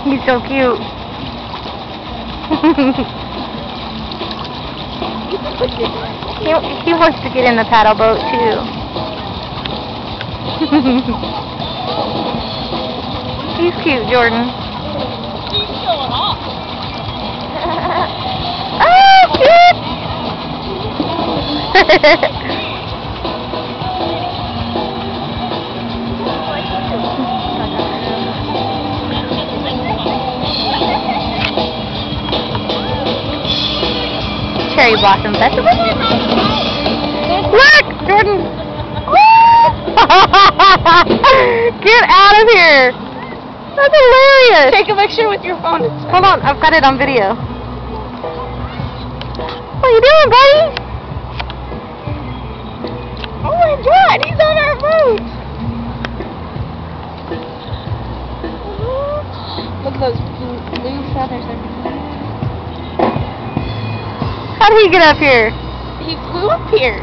He's so cute. he wants to get in the paddle boat too. He's cute, Jordan. He's showing off. Oh, cute! Cherry blossom festival. Look, Jordan. Get out of here. That's hilarious. Take a picture with your phone. Hold on, I've got it on video. What are you doing, buddy? Oh my God, he's on our boat. Look at those blue feathers. How did he get up here? He flew up here.